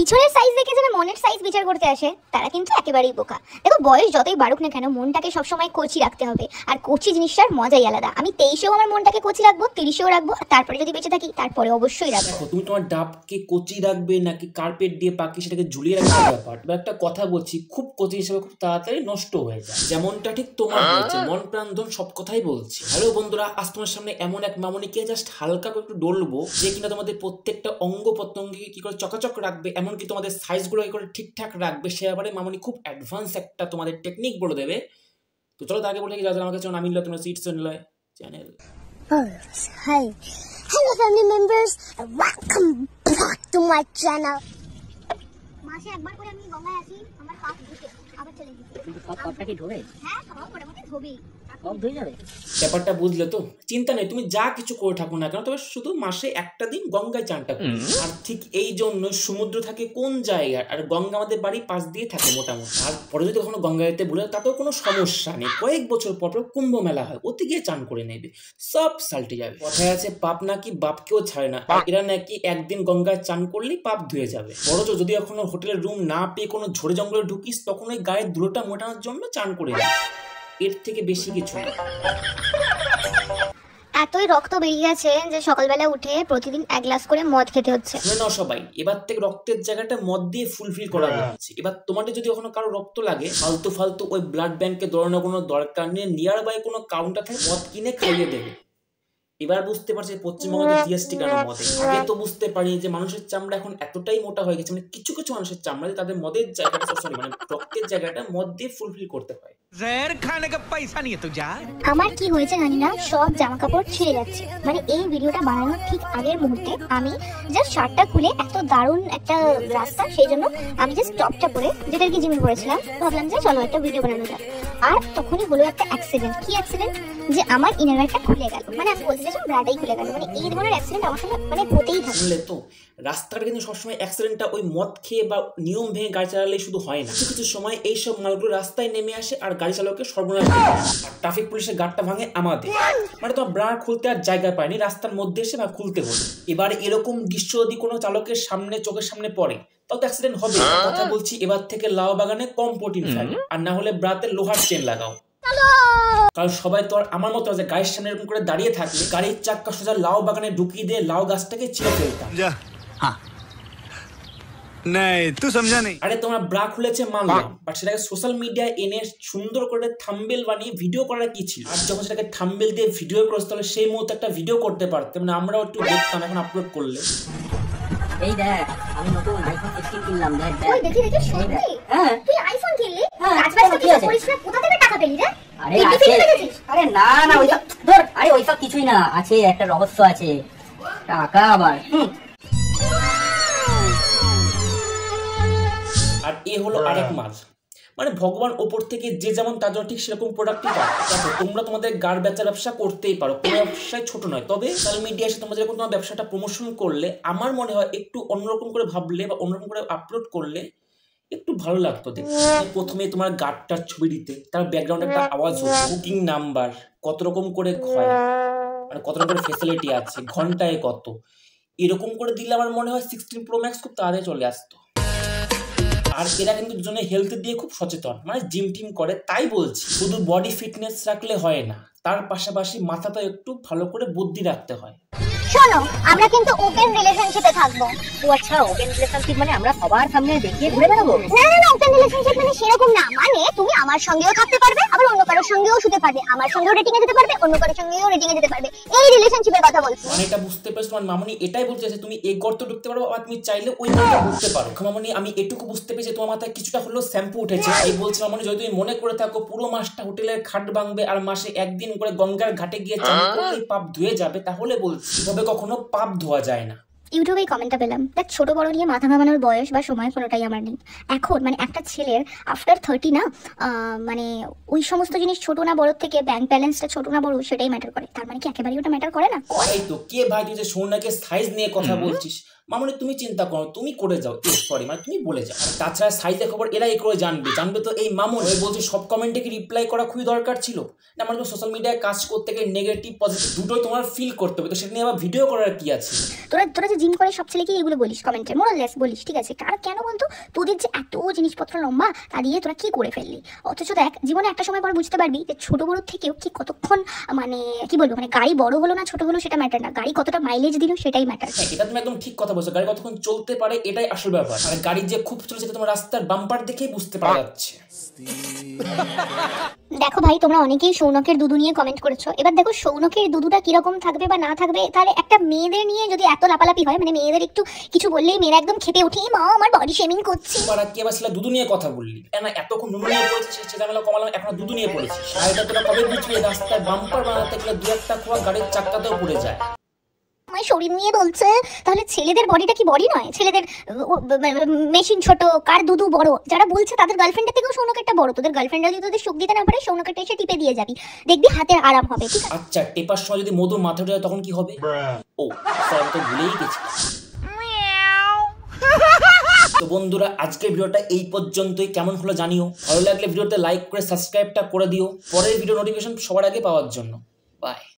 পিছনের সাইজ দেখে যারা মনের সাইজ বিচার করতে আসে তারা কিন্তু একেবারেই বোকা। দেখো বয়স যতই বাড়ুক না কেন মনটাকে সবসময় কচি রাখতে হবে, আর কচি জিনিসটার মজাই আলাদা। আমি 23-এও আমার মনটাকে কচি রাখবো, 30-এও রাখবো, আর তারপরে যদি বেঁচে থাকি তারপরে অবশ্যই রাখবো। তুমি তোমার ডাবকে কচি রাখবে নাকি কার্পেট দিয়ে পাকি সেটাকে ঝুলিয়ে রাখবে ব্যাপার। এবার একটা কথা বলছি, খুব কচি হিসেবে খুব তাড়াতাড়ি নষ্ট হয়ে যায়, যেমনটা ঠিক তোমার হয়েছে। মন প্রাণ ধন সব কথাই বলছি। হ্যালো বন্ধুরা, আজ তোমার সামনে এমন এক মামনিকে জাস্ট হালকা করে একটু ডলবো, যে কিনা তোমাদের প্রত্যেকটা অঙ্গ প্রত্যঙ্গকে কি করে চকাচক রাখবে, এমনকি তোমাদের সাইজগুলো কি করে ঠিকঠাক রাখবে, সে ব্যাপারে মামনি খুব অ্যাডভান্স একটা তোমাদের টেকনিক বলে দেবে। তো চলো তাকে বলে যারা আমাকে চাও নামিল তোমরা সিটস channel. Hi, hello family members, welcome back to my channel. মাসে একবার করে আমি গঙ্গায় আসি, আমার পাপ ধুতে আবার চলে যেতে। কিন্তু সব পাপটা কি ধোবে? হ্যাঁ, সব মোটামুটি ধোবেই। সব ধুয়ে যাবে? ব্যাপারটা বুঝলে তো? চিন্তা নেই, তুমি যা কিছু করে থাকো না কেন, তবে শুধু মাসে একটা দিন গঙ্গায় চানটা করো। আর ঠিক এই জন্য সমুদ্র থাকে কোন জায়গায়, আর গঙ্গা আমাদের বাড়ির পাশ দিয়ে থাকে মোটামুটি। আর পরে যদি কখনো গঙ্গাতে ভুলে তাতেও কোনো সমস্যা নেই, কয়েক বছর পর পর কুম্ভ মেলা হয়, ওতে গিয়ে চান করে নেবে, সব সাল্টে যাবে। কথায় আছে পাপ নাকি বাপকেও ছাড়ে না, আর এরা নাকি একদিন গঙ্গায় চান করলেই পাপ ধুয়ে যাবে। বরঞ্চ যদি এখনো হোটেলের রুম না পেয়ে কোনো ঝোড়ে জঙ্গলে ঢুকিস, তখন ওই গায়ের ধুলোটা মোটানোর জন্য চান করে নিস, এর থেকে বেশি কিছু না। এতই রক্ত বেরিয়ে গেছে যে সকালবেলা উঠে প্রতিদিন 1 গ্লাস করে মদ খেতে হচ্ছে। শুনে নাও সবাই, এবার থেকে রক্তের জায়গাটা মদ দিয়ে ফুলফিল করা হচ্ছে। এবার তোমাদের যদি কখনো কারো রক্ত লাগে, ফালতু ওই ব্লাড ব্যাংকে দৌড়ানোর কোনো দরকার নেই, নিয়ার বাই কোনো কাউন্টার থেকে মদ কিনে খাইয়ে দেবে। এবার বুঝতে পারছি পশ্চিমবঙ্গে জিএসটি কেন মদে। আগে তো বুঝতে পারি যে মানুষের চামড়া এখন এতটাই মোটা হয়ে গেছে, মানে কিছু কিছু মানুষের চামড়া তাদের মদের জায়গাটা মানে রক্তের জায়গাটা মদ দিয়ে ফুলফিল করতে হয়। जहर खाने का पैसा नहीं है तो जा। আমার কি হয়েছে জানি না, সব জামা কাপড় ছিঁড়ে যাচ্ছে। মানে এই ভিডিওটা বানানোর ঠিক আগের মুহূর্তে আমি জাস্ট শার্টটা খুলে, এত দারুণ একটা রাস্তা, সেই জন্য আমি জাস্ট টপটা পরে, যেটা কি জিমে পরেছিলাম, ভাবলাম যে চলো একটা ভিডিও বানানো যাক। আর তখনই হলো একটা অ্যাক্সিডেন্ট। কি অ্যাক্সিডেন্ট? যে আমার ইনারওয়্যারটা খুলে গেল। মানে আমি বলতে চাইছিলাম ব্রাটাই খুলে গেল। মানে এই ধরনের অ্যাক্সিডেন্ট আমার সঙ্গে মানে হতেই থাকে। শুনলে তো, রাস্তাটা কিন্তু সবসময় অ্যাক্সিডেন্টটা ওই মদ খেয়ে বা নিয়ম ভেঙে গাড়ি চালালেই শুধু হয় না, কিছু কিছু সময় এইসব মালগুলো রাস্তায় নেমে আসে আর গাড়ি চালকের সর্বনাশ করে। আর ট্রাফিক পুলিশের গাড়টা ভাঙে আমাদের, মানে তোমার ব্রা খুলতে আর জায়গা পায়নি, রাস্তার মধ্যে এসে বা খুলতে হলো। এবার এরকম দৃশ্য যদি কোনো চালকের সামনে, চোখের সামনে পড়ে, তাও তো অ্যাক্সিডেন্ট হবে। কথা বলছি, এবার থেকে লাউ বাগানে কম প্রোটিন ফেলে, আর না হলে ব্রাতে লোহার চেন লাগাও। কারণ সবাই তো আর আমার মতো আছে গাড়ির সামনে এরকম করে দাঁড়িয়ে থাকলে গাড়ির চাক্কা সোজা লাউ বাগানে ঢুকিয়ে দিয়ে লাউ গাছটাকে ছিঁড়ে ফেলতাম। तू समझा नहीं। আরে তোমার ব্রা খুলেছে মানলাম, বাট সেটাকে সোশ্যাল মিডিয়ায় এনে সুন্দর করে থাম্বনেল বানিয়ে ভিডিও করার কি ছিল? আর যখন সেটাকে থাম্বনেল দিয়ে ভিডিও করতে, তাহলে সেই মুহূর্তে একটা ভিডিও করতে পারতে, মানে আমরাও একটু দেখতাম। এখন আপলোড করলে এই দেখ, আমি নতুন আইফোন 16 কিনলাম। দেখ ওই দেখি সত্যি? হ্যাঁ, তুই আইফোন কিনলি? হ্যাঁ, কাজবাজ তো কি কিছু আছে? করিস না, কোথা থেকে টাকা পেলি রে? আরে তুই আছে। টিফিনে রেখেছিস? আরে না ওইসব ধর, আরে ওইসব কিছুই না, আছে একটা রহস্য আছে, টাকা আবার। আর এ হলো আরেক মাছ, মানে ভগবান ওপর থেকে যে যেমন তার জন্য ঠিক সেরকম প্রোডাক্টই পায়। দেখো, তোমরা তোমাদের গার বেচার ব্যবসা করতেই পারো, কোনো ব্যবসায় ছোট নয়। তবে সোশ্যাল মিডিয়া এসে তোমরা যখন তোমার ব্যবসাটা প্রমোশন করলে, আমার মনে হয় একটু অন্যরকম করে ভাবলে বা অন্যরকম করে আপলোড করলে একটু ভালো লাগতো দেখতে। প্রথমে তোমার গার্ডটার ছবি দিতে, তার ব্যাকগ্রাউন্ডে একটা আওয়াজ হতো, বুকিং নাম্বার, কত রকম করে হয়, মানে কত রকম ফেসিলিটি আছে, ঘন্টায় কত, এরকম করে দিলে আমার মনে হয় 16 Pro Max খুব তাড়াতাড়ি চলে আসতো। আর এরা কিন্তু দুজনে হেলথ দিয়ে খুব সচেতন, মানে জিম টিম করে। তাই বলছি, শুধু বডি ফিটনেস রাখলে হয় না, তার পাশাপাশি মাথাটা একটু ভালো করে বুদ্ধি রাখতে হয়। শোনো, আমরা কিন্তু ওপেন রিলেশনশিপে থাকবো। ও আচ্ছা, ওপেন রিলেশনশিপ মানে আমরা সবার সামনে দেখিয়ে ঘুরে বেড়াবো? না, ওপেন রিলেশনশিপ মানে সেরকম না। মানে তুমি আমার সঙ্গেও থাকতে পারবে, আবার অন্য কারোর সঙ্গেও শুতে পারবে, আমার সঙ্গেও রেটিং এ যেতে পারবে, অন্য কারোর সঙ্গেও রেটিং এ যেতে পারবে। এই রিলেশনশিপের কথা বলছি। মানে এটা বুঝতে পারছো? মানে মামনি এটাই বলতে চাইছে, তুমি এই গর্ত ঢুকতে পারো, আর তুমি চাইলে ওই গর্তে ঢুকতে পারো। মামনি আমি এটুকু বুঝতে পেরেছি, তোমার মাথায় কিছুটা হলেও শ্যাম্পু উঠেছে। এই বলছি মামনি, যদি তুমি মনে করে থাকো পুরো মাসটা হোটেলের খাট ভাঙবে আর মাসে একদিন করে গঙ্গার ঘাটে গিয়ে চান করলেই পাপ ধুয়ে যাবে, তাহলে বলছি তবে কখনো পাপ ধোয়া যায় না। ইউটিউবে কমেন্টটা পেলাম, দেখ ছোট বড় নিয়ে মাথা ঘামানোর বয়স বা সময় কোনোটাই আমার নেই এখন। মানে একটা ছেলের আফটার 30 না, মানে ওই সমস্ত জিনিস ছোট না বড় থেকে ব্যাংক ব্যালেন্সটা ছোট না বড় সেটাই ম্যাটার করে। তার মানে কি একেবারেই ওটা ম্যাটার করে না? এই তো কে ভাই, তুই যে সোনাকে সাইজ নিয়ে কথা বলছিস, মামনি তুমি চিন্তা করো, তুমি করে যাও, সরি মানে তুমি বলে যাও। আর তাছাড়া সাইজের খবর এরা এ করে জানবে তো এই মামুন। বলছে সব কমেন্টে কি রিপ্লাই করা খুবই দরকার ছিল না? মানে সোশ্যাল মিডিয়ায় কাজ করতে গিয়ে নেগেটিভ পজিটিভ দুটোই তোমার ফিল করতে হবে, তো সেটা নিয়ে আবার ভিডিও করার কি আছে? তোরা যে জিম করে সব ছেলেকে এগুলো বলিস কমেন্টে, মোরাললেস বলিস, ঠিক আছে? কার কেন বলতো? তোদের যে এত জিনিসপত্র লম্বা, তা দিয়ে তোরা কি করে ফেললি? অথচ দেখ, জীবনে একটা সময় পর বুঝতে পারবি যে ছোট বড় থেকেও কি কতক্ষণ মানে কি বলবো, মানে গাড়ি বড় হলো না ছোট হলো সেটা ম্যাটার না, গাড়ি কতটা মাইলেজ দিল সেটাই ম্যাটার। এটা তুমি একদম ঠিক কথা বলছো, গাড়ি কতক্ষণ চলতে পারে এটাই আসল ব্যাপার। আর গাড়ি যে খুব চলছে সেটা তোমার রাস্তার বাম্পার দেখেই বুঝতে পারা যাচ্ছে। দেখো ভাই, তোমরা অনেকেই সৌনকের দুদু নিয়ে কমেন্ট করেছো। এবার দেখো সৌনকের দুদুটা কিরকম থাকবে বা না থাকবে, তাহলে একটা মেয়েদের নিয়ে যদি এত লাপালাপি হয়, মানে মেয়েদের একটু কিছু বললেই মেয়েরা একদম খেপে উঠি, মা আমার বডি শেমিং করছে। পারা কি আবার দুদু নিয়ে কথা বললি? না এতক্ষণ নুনু নিয়ে পড়েছিস, সে ঝামেলা কমালাম, এখন দুদু নিয়ে পড়েছিস। আর এটা তোরা কবে বুঝবি? রাস্তায় বাম্পার বানাতে গেলে দু একটা খোয়া গাড়ির চাক্কাতেও পড়ে যায়। আমার শরীর নিয়ে বলছে, তাহলে ছেলেদের বডিটা কি বডি নয়? ছেলেদের মেশিন ছোট, কার দুদু বড়? যারা বলছে তাদের গার্লফ্রেন্ডের থেকেও সৌনকেরটা বড়। তোদের গার্লফ্রেন্ডরা যদি তোদের সুখ দিতে না পারে, সৌনকেরটা এসে টিপে দিয়ে যাবি, দেখবি হাতের আরাম হবে, ঠিক আছে? আচ্ছা, টেপার সময় যদি মধু মাথা উঠে যায় তখন কি হবে? ও স্যার, তো ভুলেই গেছি। তো বন্ধুরা, আজকের ভিডিওটা এই পর্যন্তই। কেমন হলো জানিও, ভালো লাগলে ভিডিওতে লাইক করে সাবস্ক্রাইবটা করে দিও পরের ভিডিও নোটিফিকেশন সবার আগে পাওয়ার জন্য। বাই।